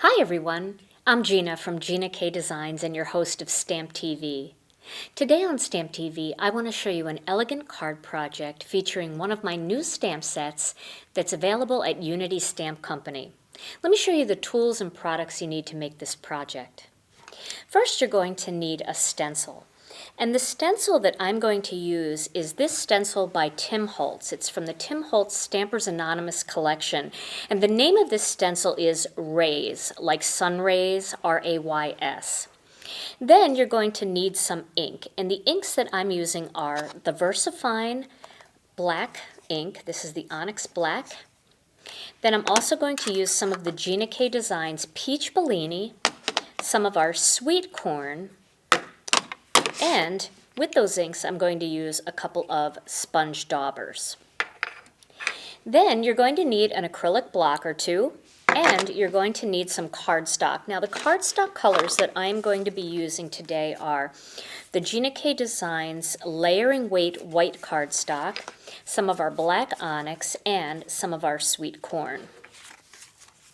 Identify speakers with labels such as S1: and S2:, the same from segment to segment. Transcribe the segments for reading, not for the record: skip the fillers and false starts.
S1: Hi everyone, I'm Gina from Gina K Designs and your host of Stamp TV. Today on Stamp TV, I want to show you an elegant card project featuring one of my new stamp sets that's available at Unity Stamp Company. Let me show you the tools and products you need to make this project. First, you're going to need a stencil. And the stencil that I'm going to use is this stencil by Tim Holtz. It's from the Tim Holtz Stampers Anonymous collection. And the name of this stencil is Rays, like sun rays, R-A-Y-S. Then you're going to need some ink. And the inks that I'm using are the VersaFine black ink. This is the Onyx black. Then I'm also going to use some of the Gina K Designs Peach Bellini, some of our sweet corn, and with those inks, I'm going to use a couple of sponge daubers. Then you're going to need an acrylic block or two, and you're going to need some cardstock. Now the cardstock colors that I'm going to be using today are the Gina K Designs Layering Weight White cardstock, some of our black onyx, and some of our sweet corn.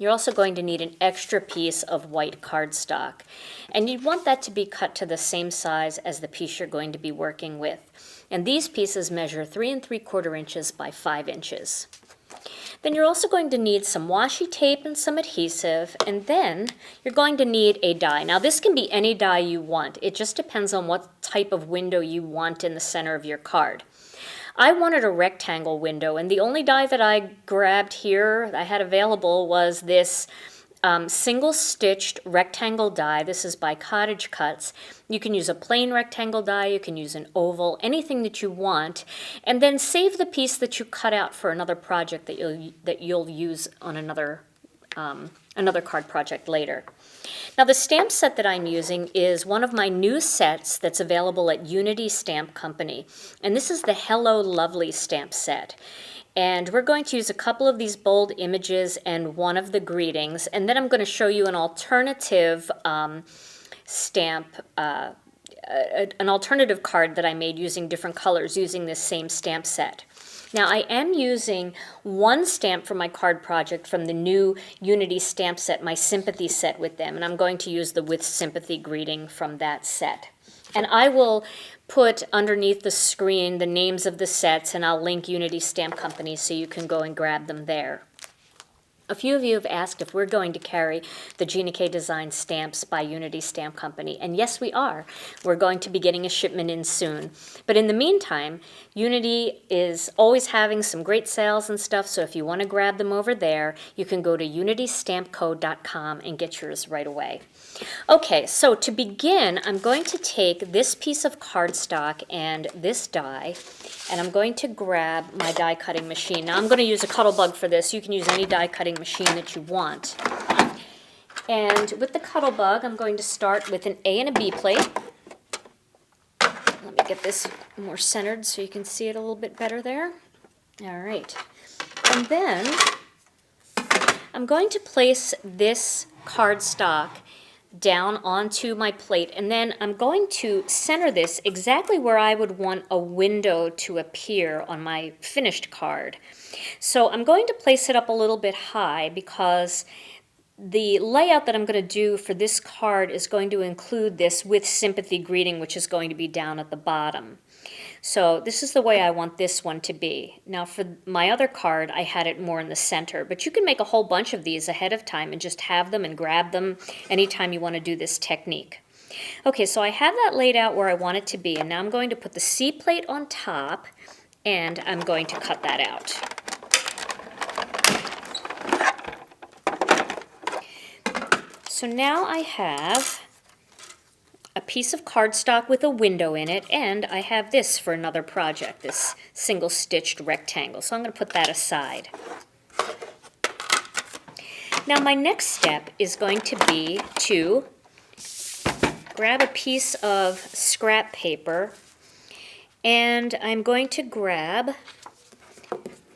S1: You're also going to need an extra piece of white cardstock, and you'd want that to be cut to the same size as the piece you're going to be working with. And these pieces measure 3 3/4 inches by 5 inches. Then you're also going to need some washi tape and some adhesive, and then you're going to need a die. Now this can be any die you want. It just depends on what type of window you want in the center of your card. I wanted a rectangle window, and the only die that I grabbed here I had available was this single-stitched rectangle die. This is by Cottage Cutz. You can use a plain rectangle die, you can use an oval, anything that you want, and then save the piece that you cut out for another project that you'll use on another card project later. Now the stamp set that I'm using is one of my new sets that's available at Unity Stamp Company. And this is the Hello Lovely stamp set. And we're going to use a couple of these bold images and one of the greetings. And then I'm going to show you an alternative an alternative card that I made using different colors using this same stamp set. Now I am using one stamp for my card project from the new Unity stamp set, my Sympathy set with them, and I'm going to use the With Sympathy greeting from that set. And I will put underneath the screen the names of the sets, and I'll link Unity Stamp Company so you can go and grab them there. A few of you have asked if we're going to carry the Gina K Design stamps by Unity Stamp Company, and yes we are. We're going to be getting a shipment in soon. But in the meantime, Unity is always having some great sales and stuff, so if you want to grab them over there, you can go to unitystampco.com and get yours right away. Okay, so to begin, I'm going to take this piece of cardstock and this die, and I'm going to grab my die cutting machine. Now I'm going to use a Cuttlebug for this. You can use any die cutting machine that you want. And with the Cuttlebug, I'm going to start with an A and a B plate. Let me get this more centered so you can see it a little bit better there. All right. And then I'm going to place this cardstock down onto my plate, and then I'm going to center this exactly where I would want a window to appear on my finished card. So I'm going to place it up a little bit high because the layout that I'm going to do for this card is going to include this With Sympathy greeting, which is going to be down at the bottom. So this is the way I want this one to be. Now for my other card, I had it more in the center, but you can make a whole bunch of these ahead of time and just have them and grab them anytime you want to do this technique. Okay, so I have that laid out where I want it to be, and now I'm going to put the C plate on top, and I'm going to cut that out. So now I have a piece of cardstock with a window in it, and I have this for another project, this single-stitched rectangle. So I'm going to put that aside. Now my next step is going to be to grab a piece of scrap paper, and I'm going to grab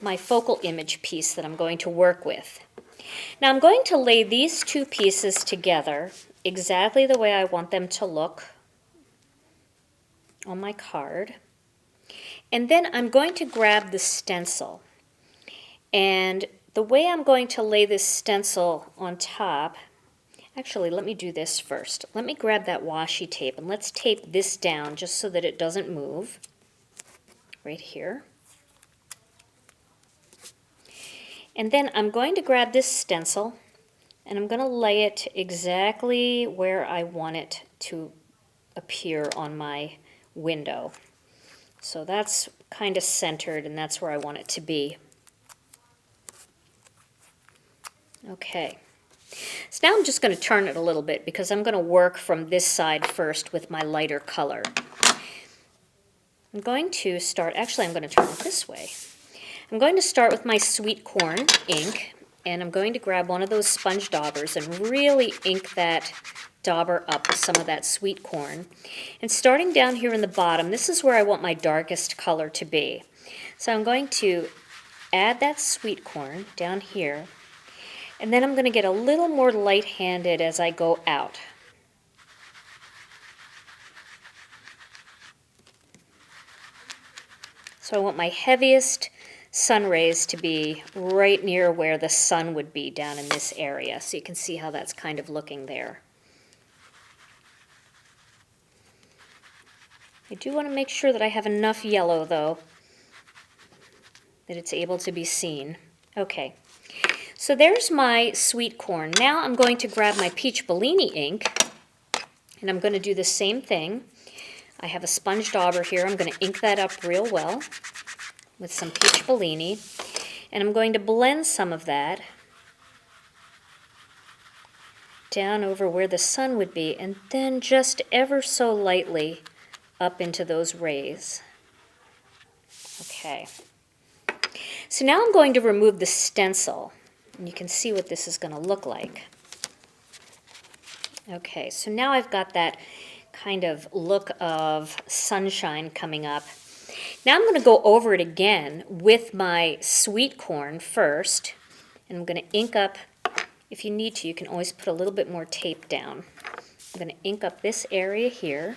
S1: my focal image piece that I'm going to work with. Now I'm going to lay these two pieces together exactly the way I want them to look on my card. And then I'm going to grab the stencil. And the way I'm going to lay this stencil on top Actually, let me do this first. Let me grab that washi tape and let's tape this down just so that it doesn't move. Right here. And then I'm going to grab this stencil and I'm going to lay it exactly where I want it to appear on my window. So that's kind of centered and that's where I want it to be. Okay. So now I'm just going to turn it a little bit because I'm going to work from this side first with my lighter color. I'm going to start, actually I'm going to turn it this way. I'm going to start with my sweet corn ink, and I'm going to grab one of those sponge daubers and really ink that dauber up with some of that sweet corn. And starting down here in the bottom, this is where I want my darkest color to be. So I'm going to add that sweet corn down here, and then I'm going to get a little more light-handed as I go out. So I want my heaviest sun rays to be right near where the sun would be down in this area. So you can see how that's kind of looking there. I do want to make sure that I have enough yellow though, that it's able to be seen. Okay, so there's my sweet corn. Now I'm going to grab my peach Bellini ink and I'm going to do the same thing. I have a sponge dauber here. I'm going to ink that up real well with some peach Bellini, and I'm going to blend some of that down over where the sun would be, and then just ever so lightly up into those rays. Okay. So now I'm going to remove the stencil, and you can see what this is going to look like. Okay, so now I've got that kind of look of sunshine coming up. Now I'm going to go over it again with my sweet corn first, and I'm going to ink up, if you need to, you can always put a little bit more tape down. I'm going to ink up this area here.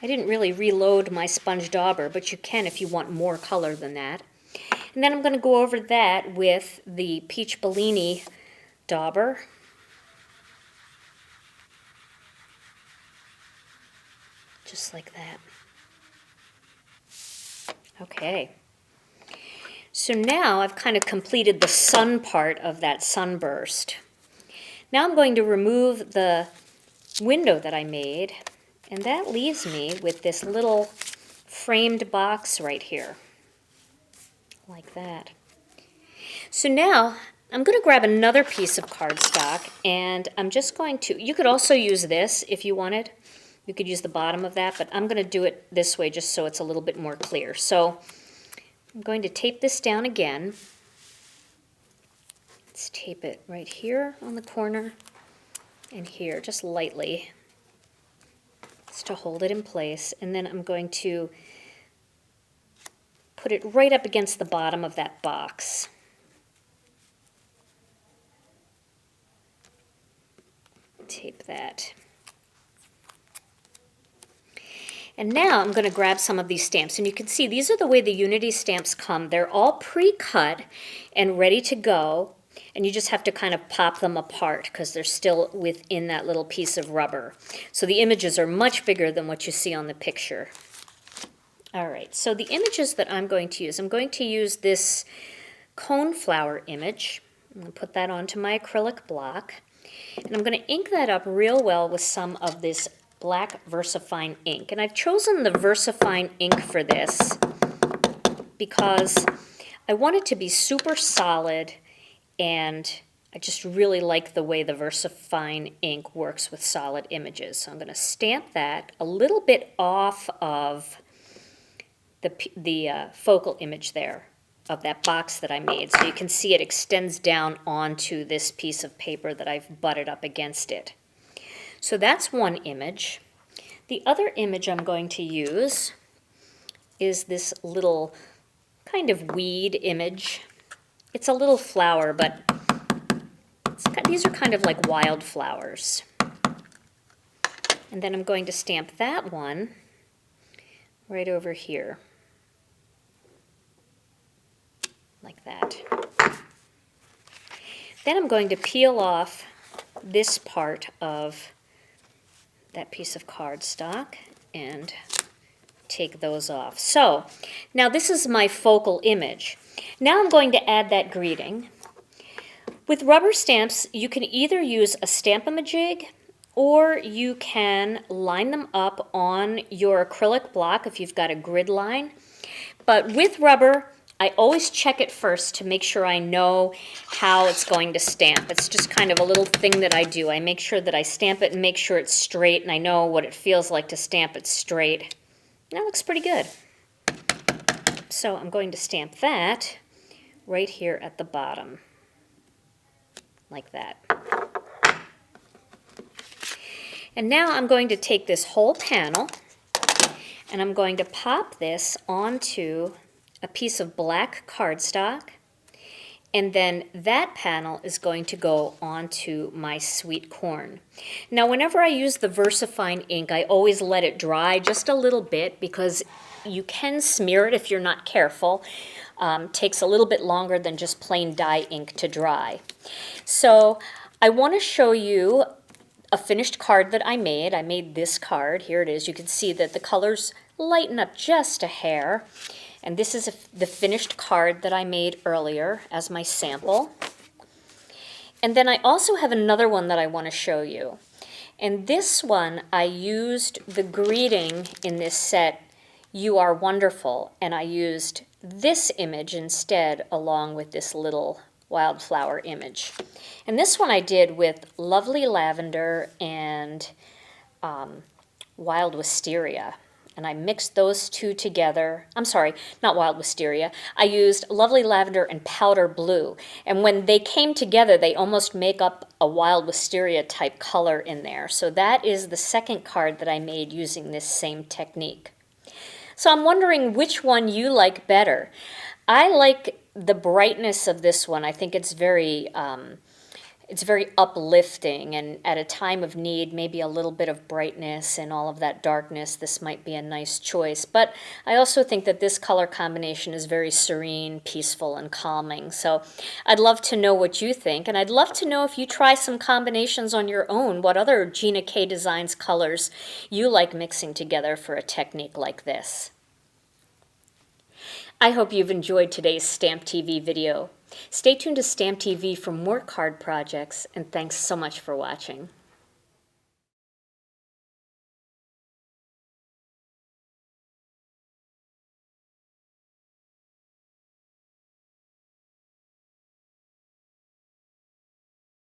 S1: I didn't really reload my sponge dauber, but you can if you want more color than that. And then I'm going to go over that with the peach Bellini dauber. Just like that. Okay. So now I've kind of completed the sun part of that sunburst. Now I'm going to remove the window that I made, and that leaves me with this little framed box right here. Like that. So now I'm going to grab another piece of cardstock, and I'm just going to, you could also use this if you wanted. You could use the bottom of that, but I'm going to do it this way just so it's a little bit more clear. So I'm going to tape this down again. Let's tape it right here on the corner and here, just lightly, just to hold it in place. And then I'm going to put it right up against the bottom of that box. Tape that. And now I'm going to grab some of these stamps, and you can see these are the way the Unity stamps come. They're all pre-cut and ready to go, and you just have to kind of pop them apart because they're still within that little piece of rubber. So the images are much bigger than what you see on the picture. All right, so the images that I'm going to use this cone flower image. I'm going to put that onto my acrylic block, and I'm going to ink that up real well with some of this black VersaFine ink. And I've chosen the VersaFine ink for this because I want it to be super solid, and I just really like the way the VersaFine ink works with solid images. So I'm going to stamp that a little bit off of the focal image there of that box that I made. So you can see it extends down onto this piece of paper that I've butted up against it. So that's one image. The other image I'm going to use is this little kind of weed image. It's a little flower, but these are kind of like wildflowers. And then I'm going to stamp that one right over here. like that. Then I'm going to peel off this part of that piece of cardstock and take those off. So now this is my focal image. Now I'm going to add that greeting. With rubber stamps, you can either use a Stamp-A-Majig or you can line them up on your acrylic block if you've got a grid line. But with rubber, I always check it first to make sure I know how it's going to stamp. It's just kind of a little thing that I do. I make sure that I stamp it and make sure it's straight, and I know what it feels like to stamp it straight. That looks pretty good. So I'm going to stamp that right here at the bottom, like that. And now I'm going to take this whole panel and I'm going to pop this onto a piece of black cardstock, and then that panel is going to go onto my sweet corn. Now whenever I use the VersaFine ink, I always let it dry just a little bit because you can smear it if you're not careful. Takes a little bit longer than just plain dye ink to dry. So I want to show you a finished card that I made. I made this card. Here it is. You can see that the colors lighten up just a hair. And this is the finished card that I made earlier as my sample. And then I also have another one that I want to show you. And this one, I used the greeting in this set, "You Are Wonderful," and I used this image instead along with this little wildflower image. And this one I did with Lovely Lavender and Wild Wisteria. And I mixed those two together. I'm sorry, not Wild Wisteria. I used Lovely Lavender and Powder Blue. And when they came together, they almost make up a Wild Wisteria type color in there. So that is the second card that I made using this same technique. So I'm wondering which one you like better. I like the brightness of this one. I think it's very uplifting, and at a time of need, maybe a little bit of brightness and all of that darkness, this might be a nice choice. But I also think that this color combination is very serene, peaceful, and calming. So I'd love to know what you think, and I'd love to know if you try some combinations on your own, what other Gina K Designs colors you like mixing together for a technique like this. I hope you've enjoyed today's Stamp TV video. Stay tuned to Stamp TV for more card projects, and thanks so much for watching.